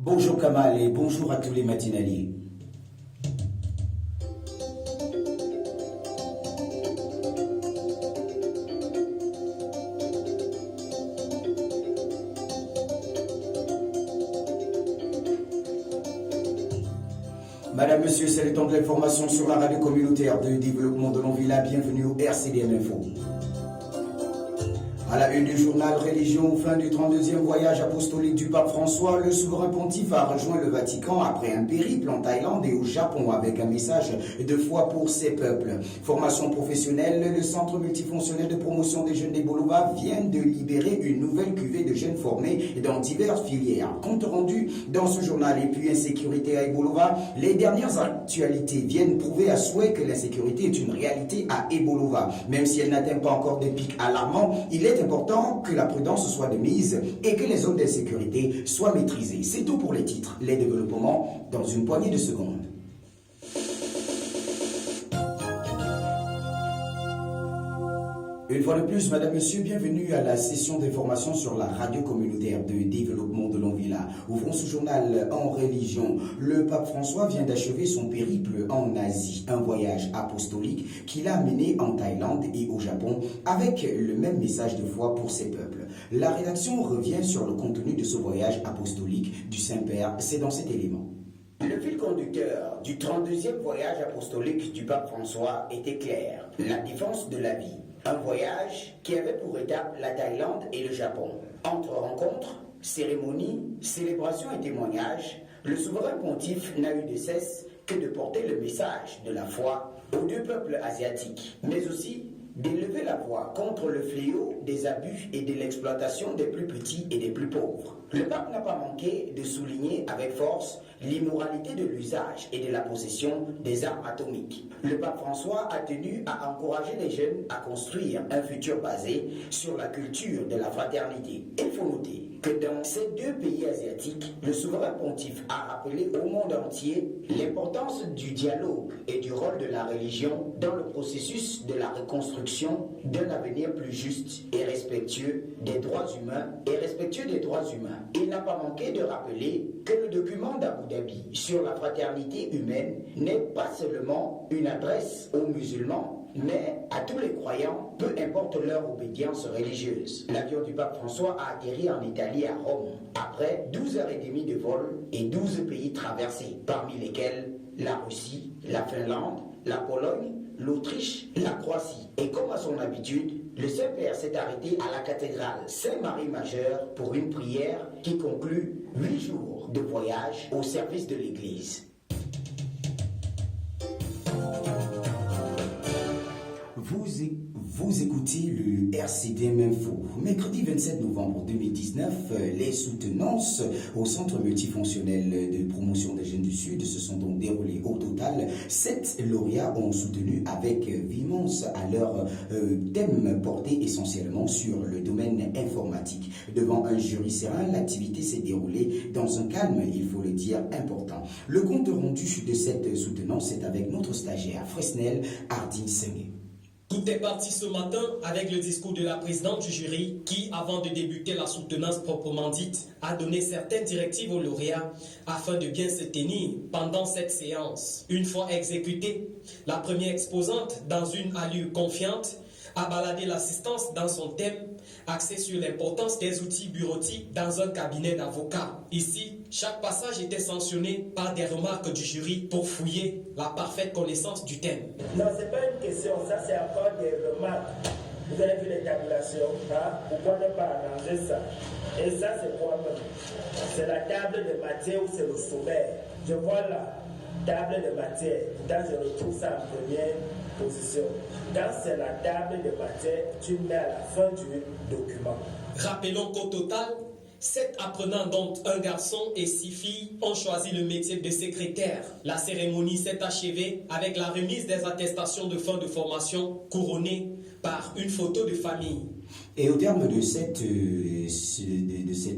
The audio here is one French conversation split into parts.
Bonjour Kamal et bonjour à tous les matinaliers. Madame, Monsieur, c'est le temps de l'information sur la radio communautaire de développement de Longvilla. Bienvenue au RCDM Info. À la une du journal Religion, fin du 32e voyage apostolique du pape François, le souverain pontife a rejoint le Vatican après un périple en Thaïlande et au Japon avec un message de foi pour ses peuples. Formation professionnelle, le Centre multifonctionnel de promotion des jeunes d'Ebolova vient de libérer une nouvelle cuvée de jeunes formés dans diverses filières. Compte rendu dans ce journal. Et puis insécurité à Ebolova, les dernières actualités viennent prouver à souhait que l'insécurité est une réalité à Ebolova. Même si elle n'atteint pas encore des pics alarmants, il est important que la prudence soit de mise et que les zones d'insécurité soient maîtrisées. C'est tout pour les titres. Les développements dans une poignée de secondes. Une fois de plus, Madame, Monsieur, bienvenue à la session d'information sur la radio communautaire de développement de Longvilla. Ouvrons ce journal en religion. Le pape François vient d'achever son périple en Asie, un voyage apostolique qu'il a mené en Thaïlande et au Japon avec le même message de foi pour ses peuples. La rédaction revient sur le contenu de ce voyage apostolique du Saint-Père. C'est dans cet élément. Le fil conducteur du 32e voyage apostolique du pape François était clair, la défense de la vie. Un voyage qui avait pour étape la Thaïlande et le Japon. Entre rencontres, cérémonies, célébrations et témoignages, le souverain pontife n'a eu de cesse que de porter le message de la foi aux deux peuples asiatiques, mais aussi d'élever la voix contre le fléau des abus et de l'exploitation des plus petits et des plus pauvres. Le pape n'a pas manqué de souligner avec force l'immoralité de l'usage et de la possession des armes atomiques. Le pape François a tenu à encourager les jeunes à construire un futur basé sur la culture de la fraternité. Il faut noter que dans ces deux pays asiatiques, le souverain pontife a rappelé au monde entier l'importance du dialogue et du rôle de la religion dans le processus de la reconstruction d'un avenir plus juste et respectueux des droits humains Il n'a pas manqué de rappeler que le document d'Abu Dhabi sur la fraternité humaine n'est pas seulement une adresse aux musulmans, mais à tous les croyants, peu importe leur obédience religieuse. L'avion du pape François a atterri en Italie à Rome, après 12h30 de vol et 12 pays traversés, parmi lesquels la Russie, la Finlande, la Pologne, l'Autriche, la Croatie. Et comme à son habitude, le Saint-Père s'est arrêté à la cathédrale Saint-Marie-Majeure pour une prière qui conclut 8 jours de voyage au service de l'Église. Vous écoutez le RCDM Info. Mercredi 27 novembre 2019, les soutenances au Centre multifonctionnel de promotion des jeunes du Sud se sont donc déroulées. Au total, 7 lauréats ont soutenu avec véhémence à leur thème porté essentiellement sur le domaine informatique. Devant un jury serein, l'activité s'est déroulée dans un calme, il faut le dire, important. Le compte rendu de cette soutenance est avec notre stagiaire Fresnel Ardine Sengue. Tout est parti ce matin avec le discours de la présidente du jury qui, avant de débuter la soutenance proprement dite, a donné certaines directives aux lauréats afin de bien se tenir pendant cette séance. Une fois exécutée, la première exposante, dans une allure confiante, a baladé l'assistance dans son thème axé sur l'importance des outils bureautiques dans un cabinet d'avocat. Ici, chaque passage était sanctionné par des remarques du jury pour fouiller la parfaite connaissance du thème. Non, ce n'est pas une question, ça c'est encore des remarques. Vous avez vu les tabulations, hein? Pourquoi ne pas arranger ça? Et ça c'est quoi même? C'est la table de matière ou c'est le sommaire? Je vois la table de matière, pourtant je retrouve ça en première position. Quand c'est la table de matière, tu mets à la fin du document. Rappelons qu'au total, 7 apprenants, dont un garçon et 6 filles, ont choisi le métier de secrétaire. La cérémonie s'est achevée avec la remise des attestations de fin de formation couronnées par une photo de famille. Et au terme de cette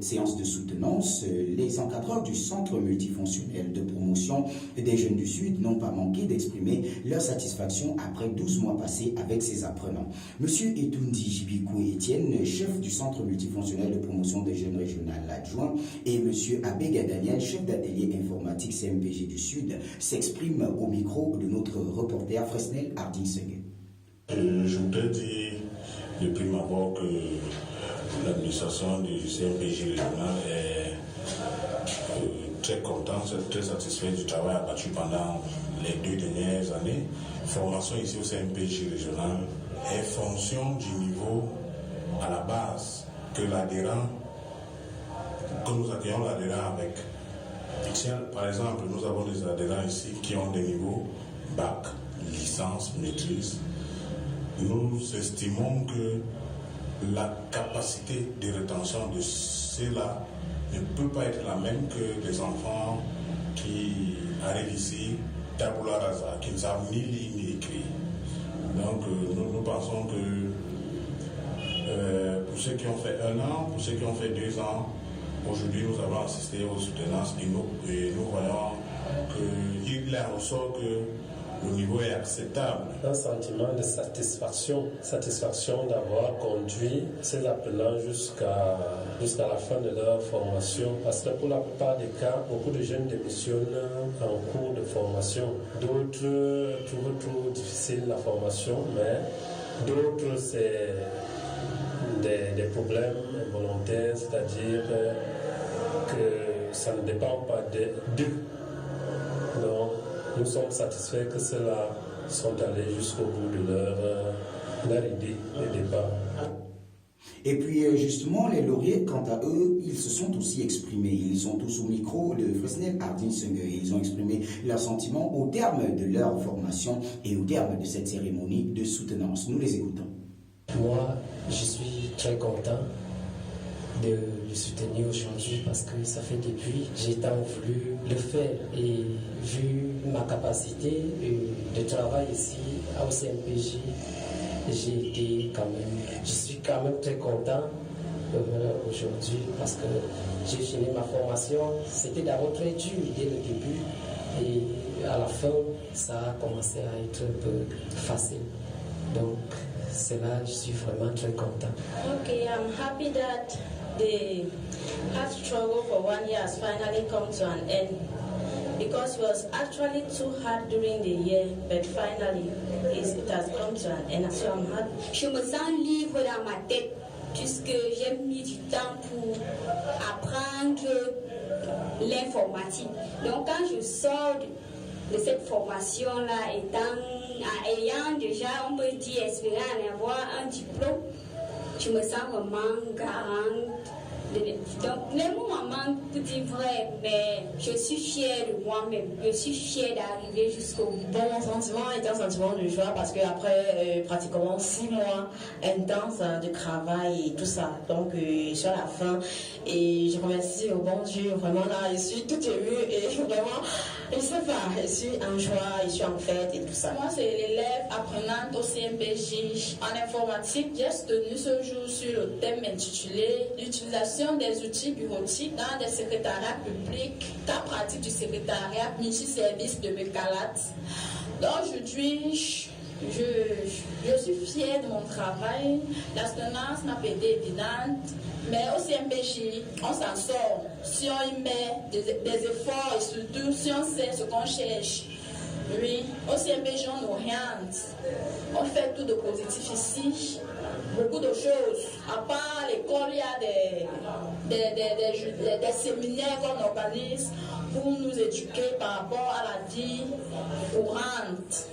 séance de soutenance, les encadreurs du Centre multifonctionnel de promotion des jeunes du Sud n'ont pas manqué d'exprimer leur satisfaction après 12 mois passés avec ces apprenants. Monsieur Etoundi Jibikou Etienne, chef du Centre multifonctionnel de promotion des jeunes régional adjoint, et monsieur Abega Daniel, chef d'atelier informatique CMPG du Sud, s'expriment au micro de notre reporter Fresnel Harding-Sengue. Je voudrais dire de prime abord que l'administration du CMPG régional est très contente, très satisfaite du travail abattu pendant les 2 dernières années. Formation ici au CMPG régional est fonction du niveau à la base que nous accueillons l'adhérent avec. Par exemple, nous avons des adhérents ici qui ont des niveaux bac, licence, maîtrise. Nous estimons que la capacité de rétention de ceux-là ne peut pas être la même que des enfants qui arrivent ici, tabula rasa, qui ne savent ni lire ni écrire. Donc nous pensons que pour ceux qui ont fait 1 an, pour ceux qui ont fait 2 ans, aujourd'hui nous avons assisté aux soutenances et nous voyons qu'il en ressort que le niveau est acceptable. Un sentiment de satisfaction d'avoir conduit ces apprenants jusqu'à la fin de leur formation. Parce que pour la plupart des cas, beaucoup de jeunes démissionnent en cours de formation. D'autres trouvent trop difficile la formation, mais d'autres c'est des problèmes involontaires, c'est-à-dire que ça ne dépend pas d'eux. Donc, nous sommes satisfaits que ceux-là sont allés jusqu'au bout de leur idée de départ. Et puis justement, les lauréats, quant à eux, ils se sont aussi exprimés. Ils sont tous au micro de Fresnel Harding-Sengue. Ils ont exprimé leurs sentiments au terme de leur formation et au terme de cette cérémonie de soutenance. Nous les écoutons. Moi, je suis très content de le soutenir aujourd'hui parce que ça fait depuis j'ai tant voulu le faire et vu ma capacité de travail ici au CMPJ, je suis quand même très content aujourd'hui parce que j'ai fini ma formation. C'était d'abord très dur dès le début et à la fin ça a commencé à être un peu facile. Donc c'est là je suis vraiment très content. Okay, I'm happy that the hard struggle for 1 year has finally come to an end because it was actually too hard during the year, but finally it has come to an end. So I'm happy. Je me sens libre dans ma tête puisque j'ai mis du temps pour apprendre l'informatique. Donc quand je sors de cette formation-là, ayant déjà, on peut dire, espéré en avoir un diplôme, je me sens vraiment garante. Donc, les mots manquent pour dire vrai, mais je suis fière de moi-même. Je suis fière d'arriver jusqu'au bout. Bon, mon sentiment est un sentiment de joie parce qu'après pratiquement 6 mois intenses de travail et tout ça, donc je suis à la fin et je remercie au bon Dieu. Vraiment là, je suis toute émue et vraiment, je sais pas, je suis en joie, je suis en fête et tout ça. Moi, c'est l'élève apprenante au CMPJ en informatique. J'ai soutenu ce jour sur le thème intitulé l'utilisation des outils bureautiques dans des secrétariats publics, cas pratique du secrétariat multiservice de Mekalat. Donc aujourd'hui, je suis fière de mon travail. La soutenance n'a pas été évidente, mais au CMPJ, on s'en sort si on y met des efforts et surtout si on sait ce qu'on cherche. Oui, au CMPJ, on oriente. On fait tout de positif ici. Beaucoup de choses. À part l'école, il y a des séminaires qu'on organise pour nous éduquer par rapport à la vie courante.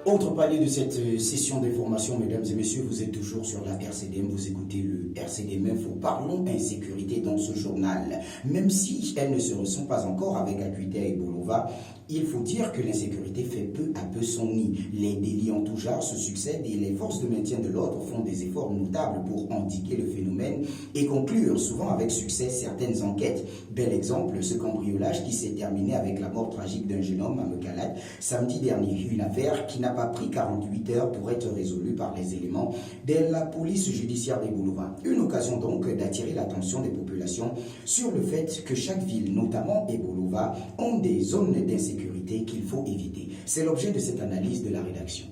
Autre palier de cette session d'information, mesdames et messieurs, vous êtes toujours sur la RCDM, vous écoutez le RCDM Info. Parlons insécurité dans ce journal. Même si elles ne se ressentent pas encore avec Acuité et Bolova, Il faut dire que l'insécurité fait peu à peu son nid. Les délits en tout genre se succèdent et les forces de maintien de l'ordre font des efforts notables pour endiguer le phénomène et conclure souvent avec succès certaines enquêtes. Bel exemple, ce cambriolage qui s'est terminé avec la mort tragique d'un jeune homme à Mekalat samedi dernier. Une affaire qui n'a pas pris 48 heures pour être résolue par les éléments de la police judiciaire des Boulouvats. Une occasion donc d'attirer l'attention des populations sur le fait que chaque ville, notamment les Boulouvats, ont des zones d'insécurité qu'il faut éviter. C'est l'objet de cette analyse de la rédaction.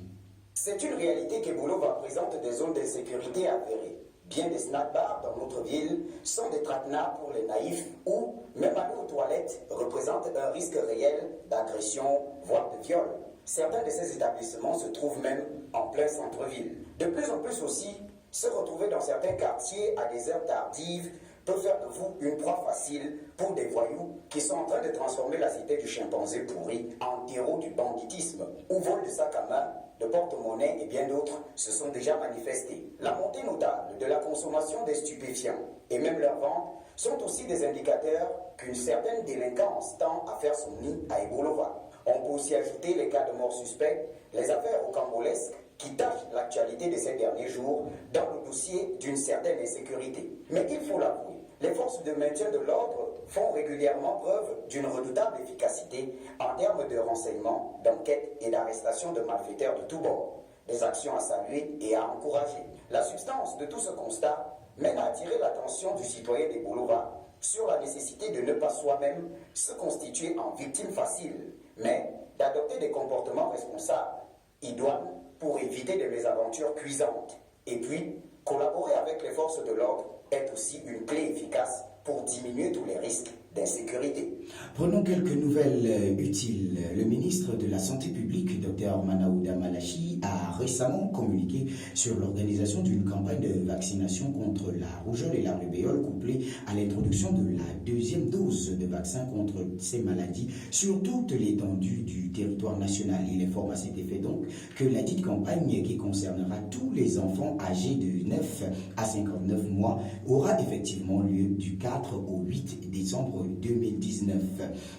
C'est une réalité que Boulouvats présente des zones d'insécurité avérées. Bien des snack bars dans notre ville sont des traquenards pour les naïfs ou, même aller aux toilettes, représentent un risque réel d'agression, voire de viol. Certains de ces établissements se trouvent même en plein centre-ville. De plus en plus aussi, se retrouver dans certains quartiers à des heures tardives peut faire de vous une proie facile pour des voyous qui sont en train de transformer la cité du chimpanzé pourri en terreau du banditisme, où vol de sacs à main, de porte-monnaie et bien d'autres se sont déjà manifestés. La montée notable de la consommation des stupéfiants et même leur vente sont aussi des indicateurs qu'une certaine délinquance tend à faire son nid à Ebolova. On peut aussi ajouter les cas de morts suspects, les affaires rocambolesques qui tachent l'actualité de ces derniers jours dans le dossier d'une certaine insécurité. Mais il faut l'avouer, les forces de maintien de l'ordre font régulièrement preuve d'une redoutable efficacité en termes de renseignement, d'enquête et d'arrestation de malfaiteurs de tous bords. Des actions à saluer et à encourager. La substance de tout ce constat mène à attirer l'attention du citoyen des Boulouvats sur la nécessité de ne pas soi-même se constituer en victime facile, mais d'adopter des comportements responsables, idoines, pour éviter des mésaventures cuisantes. Et puis, collaborer avec les forces de l'ordre est aussi une clé efficace pour diminuer tous les risques d'insécurité. Prenons quelques nouvelles utiles. Le ministre de la Santé publique, Dr Manaouda Malachi, a récemment communiqué sur l'organisation d'une campagne de vaccination contre la rougeole et la rubéole couplée à l'introduction de la deuxième dose de vaccin contre ces maladies sur toute l'étendue du territoire national. Il informe à cet effet donc que la dite campagne qui concernera tous les enfants âgés de 9 à 59 mois aura effectivement lieu du 4 au 8 décembre 2019.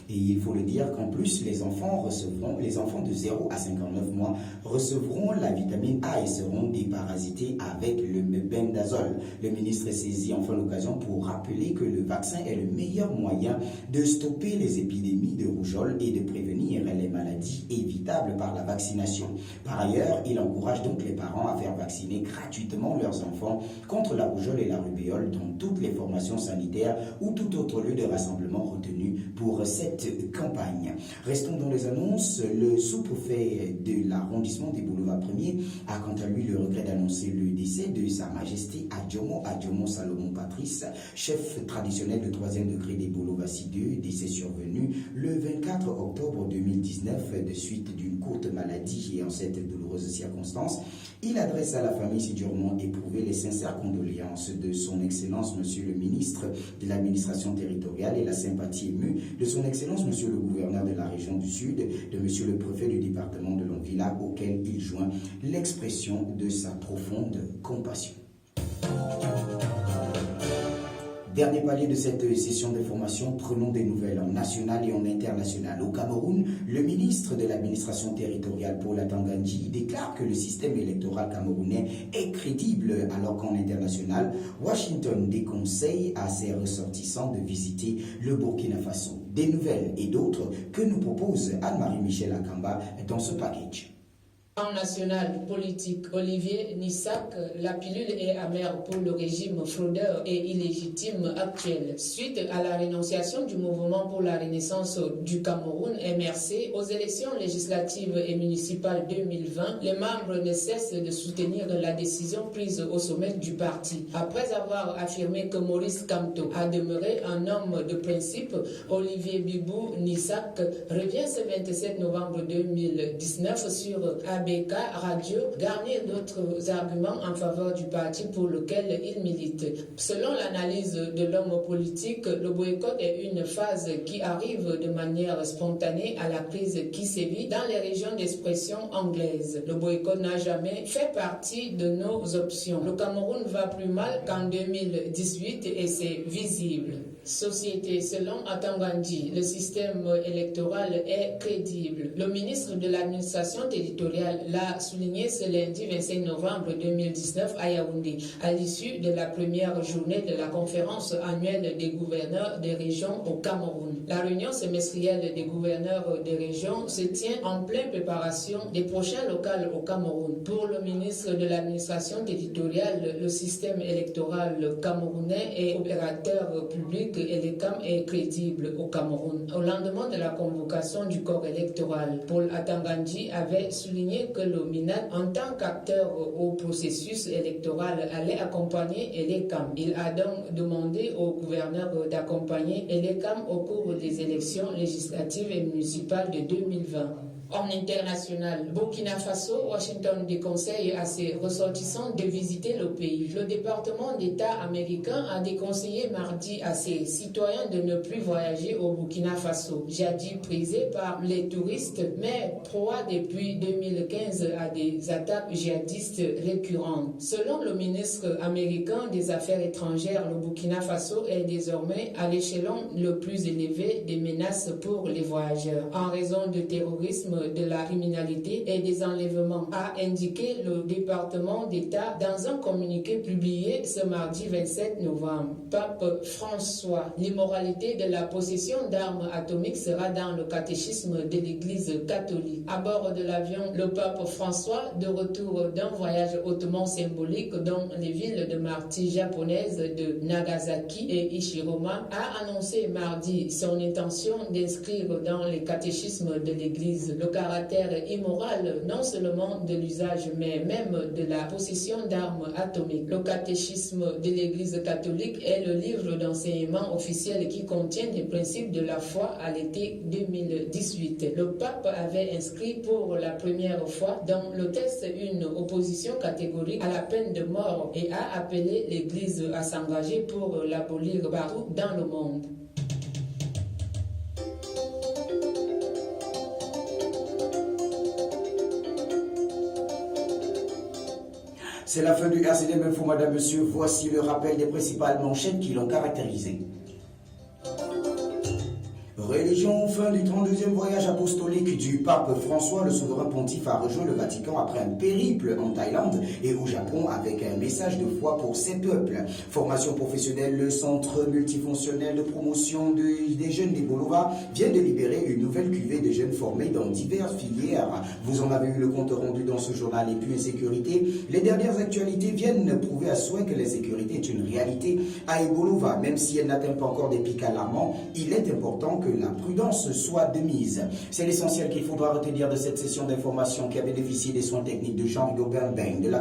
Et il faut le dire qu'en plus, les enfants de 0 à 59 mois recevront la vitamine A et seront déparasités avec le mebendazole. Le ministre saisit enfin l'occasion pour rappeler que le vaccin est le meilleur moyen de stopper les épidémies de rougeole et de prévenir les maladies évitables par la vaccination. Par ailleurs, il encourage donc les parents à faire vacciner gratuitement leurs enfants contre la rougeole et la rubéole dans toutes les formations sanitaires ou tout autre lieu de rassemblement retenu pour cette campagne. Restons dans les annonces. Le sous-préfet de l'arrondissement des Boulouvats 1er a quant à lui le regret d'annoncer le décès de Sa Majesté Adjomo Salomon Patrice, chef traditionnel de 3e degré des Boulouvats 2, décès survenu le 24 octobre 2019 de suite d'une courte maladie et en cette douloureuse circonstance. Il adresse à la famille si durement éprouvée les sincères condoléances de son Excellence Monsieur le ministre de l'administration territoriale et la sympathie émue de son Excellence Monsieur le gouverneur de la région du Sud, de Monsieur le préfet du département de Longvilla, auquel il joint l'expression de sa profonde compassion. Dernier palier de cette session d'information, prenons des nouvelles en national et en international. Au Cameroun, le ministre de l'administration territoriale Paul Atanganji déclare que le système électoral camerounais est crédible alors qu'en international, Washington déconseille à ses ressortissants de visiter le Burkina Faso. Des nouvelles et d'autres que nous propose Anne-Marie Michel Akamba dans ce package. En national politique, Olivier Nissak, la pilule est amère pour le régime fraudeur et illégitime actuel. Suite à la rénonciation du mouvement pour la renaissance du Cameroun, MRC, aux élections législatives et municipales 2020, les membres ne cessent de soutenir la décision prise au sommet du parti. Après avoir affirmé que Maurice Kamto a demeuré un homme de principe, Olivier Bibou Nissak revient ce 27 novembre 2019 sur l'ABK Radio garnir d'autres arguments en faveur du parti pour lequel il milite. Selon l'analyse de l'homme politique, le boycott est une phase qui arrive de manière spontanée à la crise qui sévit dans les régions d'expression anglaise. Le boycott n'a jamais fait partie de nos options. Le Cameroun va plus mal qu'en 2018 et c'est visible. Société, selon Atangandi, le système électoral est crédible. Le ministre de l'administration territoriale l'a souligné ce lundi 25 novembre 2019 à Yaoundé, à l'issue de la première journée de la conférence annuelle des gouverneurs des régions au Cameroun. La réunion semestrielle des gouverneurs des régions se tient en pleine préparation des prochains locales au Cameroun. Pour le ministre de l'administration territoriale, le système électoral camerounais est opérateur public et l'ECAM est crédible au Cameroun. Au lendemain de la convocation du corps électoral, Paul Atangandi avait souligné que le MINAD, en tant qu'acteur au processus électoral, allait accompagner l'ECAM. Il a donc demandé au gouverneur d'accompagner l'ECAM au cours des élections législatives et municipales de 2020. En international, Burkina Faso, Washington déconseille à ses ressortissants de visiter le pays. Le département d'État américain a déconseillé mardi à ses citoyens de ne plus voyager au Burkina Faso, jadis prisé par les touristes, mais proie depuis 2015 à des attaques djihadistes récurrentes. Selon le ministre américain des Affaires étrangères, le Burkina Faso est désormais à l'échelon le plus élevé des menaces pour les voyageurs. En raison du terrorisme, de la criminalité et des enlèvements, a indiqué le département d'État dans un communiqué publié ce mardi 27 novembre. Pape François, l'immoralité de la possession d'armes atomiques sera dans le catéchisme de l'Église catholique. À bord de l'avion, le pape François, de retour d'un voyage hautement symbolique dans les villes de martyrs japonaises de Nagasaki et Hiroshima, a annoncé mardi son intention d'inscrire dans les catéchismes de l'Église le caractère immoral non seulement de l'usage mais même de la possession d'armes atomiques. Le catéchisme de l'Église catholique est le livre d'enseignement officiel qui contient des principes de la foi à l'été 2018. Le pape avait inscrit pour la première fois dans le texte une opposition catégorique à la peine de mort et a appelé l'Église à s'engager pour l'abolir partout dans le monde. C'est la fin du RCD Info, madame, monsieur. Voici le rappel des principales manchettes qui l'ont caractérisé. Religion, fin du 32e voyage apostolique du pape François. Le souverain pontife a rejoint le Vatican après un périple en Thaïlande et au Japon avec un message de foi pour ses peuples. Formation professionnelle, le centre multifonctionnel de promotion des jeunes des Bolova vient de libérer une nouvelle cuvée de jeunes formés dans diverses filières. Vous en avez eu le compte rendu dans ce journal. Et puis insécurité, les dernières actualités viennent prouver à souhait que l'insécurité est une réalité à Bolova. Même si elle n'atteint pas encore des pics alarmants, il est important que la prudence soit de mise. C'est l'essentiel qu'il faudra retenir de cette session d'information qui a bénéficié des soins techniques de Jean-Gobin Beng de la